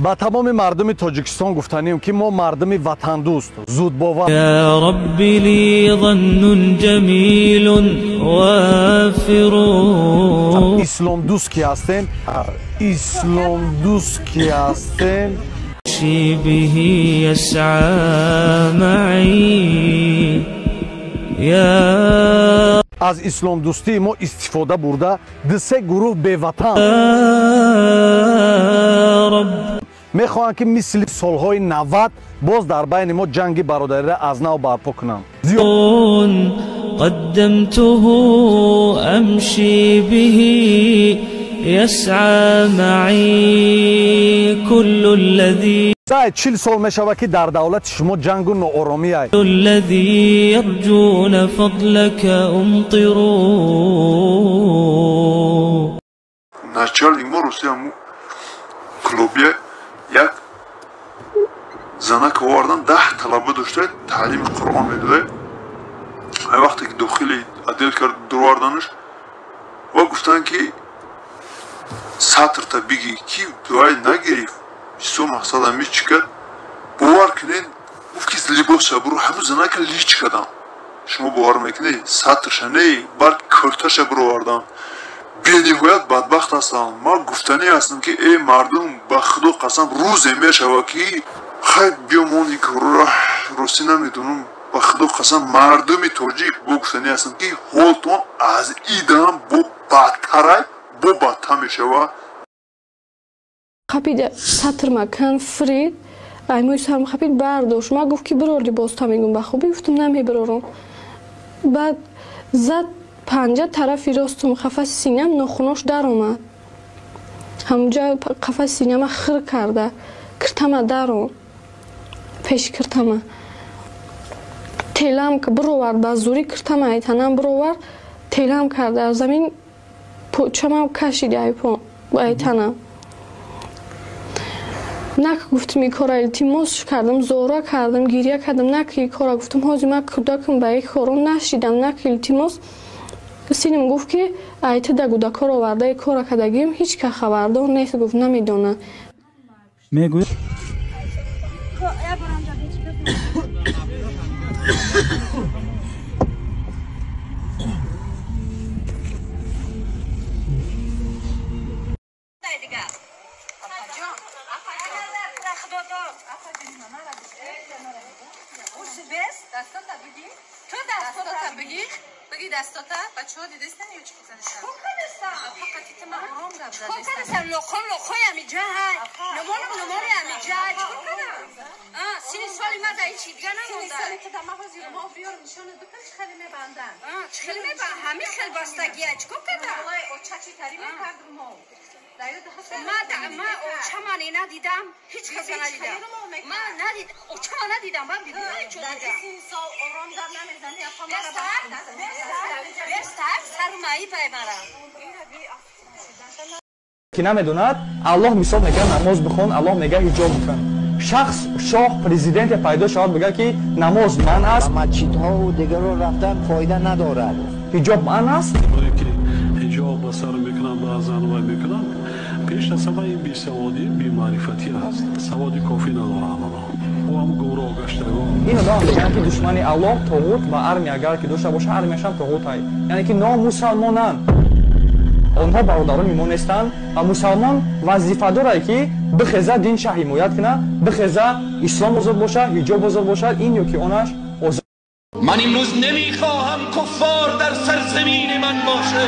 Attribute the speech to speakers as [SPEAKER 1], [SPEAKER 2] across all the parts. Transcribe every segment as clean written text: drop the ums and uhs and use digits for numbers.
[SPEAKER 1] با تمام مردم تاجیکستان گفتنیم که ما مردم وطن دوست زود باور
[SPEAKER 2] یا ربی لی ظن جمیل وافر
[SPEAKER 1] اسلام دوست کی هستن اسلام دوست کی هستن
[SPEAKER 2] شی به یسعی معی یا
[SPEAKER 1] از اسلام دوستی ما استفاده برده سه گروه به وطن میخوان که مثل سالهای 90 باز در بین ما جنگ برادری را از نو برپا کنم
[SPEAKER 2] قدمته امشی به یسعی معی کل الذی
[SPEAKER 1] 40 سال میشوه که در دولت شما جنگ و ناآرامی است
[SPEAKER 2] الذی یرجون فضلک امطروا
[SPEAKER 3] начальник ما روسیه клубе یک زنک آوردن 10 طلبه داشته تعلیم قرآن میداده وقتی که داخلی عدل کرد دروردنش و گفتن که سطر تا بگی کی دعای نگیرید سو مقصد همیش چی کرد باور کنین گفت که لباس برو همون زنک لیچ کردن شما باور میکنید سطرش نه بلکه کرتش برو آوردن بی‌نهایت بدبخت هستم ما گفتنی هستم که ای مردم به خدا قسم روز میشوه که خیلی بیامونی که روسی نمیدونم به خدا قسم مردم تاجیک با گفتنی هستم که حالتون از ایدم با بدتره با بدتر میشوه
[SPEAKER 4] خپید سطر مکان فرید ایموی سرم خپید برداشت ما گفت که برو لباس تا میگم به خوبی گفتم نمی برارم بعد زد پنجه طرفی راستم قفس سینم ناخوناش در اومد همونجا قفس سینم خر کرده کرتم درم پیش کرتم تیلم که برو ورد با زوری کرتم ایتنم برو ورد تیلم کرده از زمین پوچم کشیده ایتنم نک گفتم این کار التماس کردم زورا کردم گریه کردم نک این کار گفتم حاجی من کودکم به این کارو نشیدم نک التماس سینم گفت که ایت دگو دکار آورده کار کردگیم هیچ که خبردار نیست گفت نمیدونه
[SPEAKER 5] میگوی
[SPEAKER 6] بگی دستاتا بچه ها دیده استن یا چی کنستن؟ خوب کنستن فقط ایت من آرام گفت زده خوب کنستن لخوی همی جا های نمانی همی جا های چی کنم؟ سینی سالی ما دایی چی دیگه نمونده سینی سالی که در مغازی رو ما بیار نشانه بکن چی خیلی میبندن چی خیلی میبندن همه خیلی بستگی های چی کنم؟ والله او چی تاری میکرد ما ما او چمانی ندیدم هیچ کسی ندیدم ما ندیدم او چمان ندیدم من دیدم در این سال آرام در نمیزنی بستر سرمایی پای مرا
[SPEAKER 5] که نمیدوند الله مثال میگه نماز بخون الله میگه حجاب بکن شخص شاه پرزیدنت پیدا شود بگه که نماز من است
[SPEAKER 7] مسجدها و دیگر رو رفتن فایده ندارد
[SPEAKER 5] حجاب من است
[SPEAKER 8] که حجاب سر میکنن و زنوای میکنن پیش از همه این بی‌سوادی بی‌معرفتی است سوادی کافی ندارن او هم گمراه گشتگان
[SPEAKER 5] اینو دارم میگن که دشمنی الله طاغوت و ارمی اگر که داشته باشه ارمیش هم طاغوت است یعنی که نامسلمانان آنها برادران ما نیستند و مسلمان وظیفه داره که بخزه دین شه حمایت کنه بخزه اسلام آزاد باشه حجاب آزاد باشه این یکی اونش آزاد
[SPEAKER 9] من امروز نمیخواهم کفار در سرزمین من باشه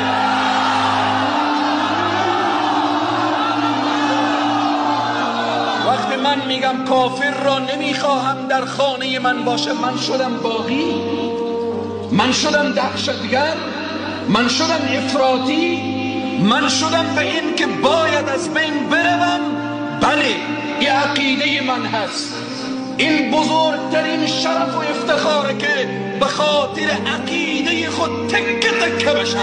[SPEAKER 9] وقتی من میگم کافر را نمیخواهم در خانه من باشه من شدم باغی من شدم دهشتگر من شدم افراطی من شدم به این که باید از بین بروم بله این عقیده من هست این بزرگترین شرف و افتخاره که به خاطر عقیده خود تکه تکه بشم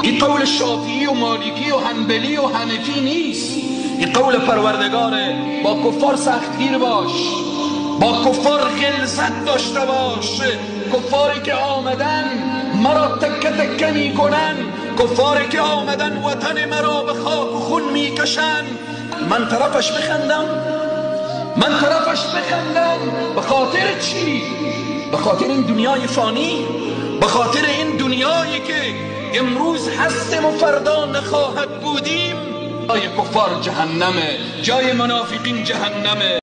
[SPEAKER 9] این قول شافعی و مالکی و حنبلی و حنفی نیست این قول پروردگاره با کفار سختگیر باش با کفار غلظت داشته باش کفاری که آمدن مرا تکه تکه می کنن کفاری که آمدن وطن مرا به خاک و خون میکشند، من طرفش بخندم؟ من طرفش بخندم؟ به خاطر چی؟ به خاطر این دنیای فانی؟ به خاطر این دنیایی که امروز هستیم و فردا نخواهد بودیم؟ جای کفار جهنمه، جای منافقین جهنمه.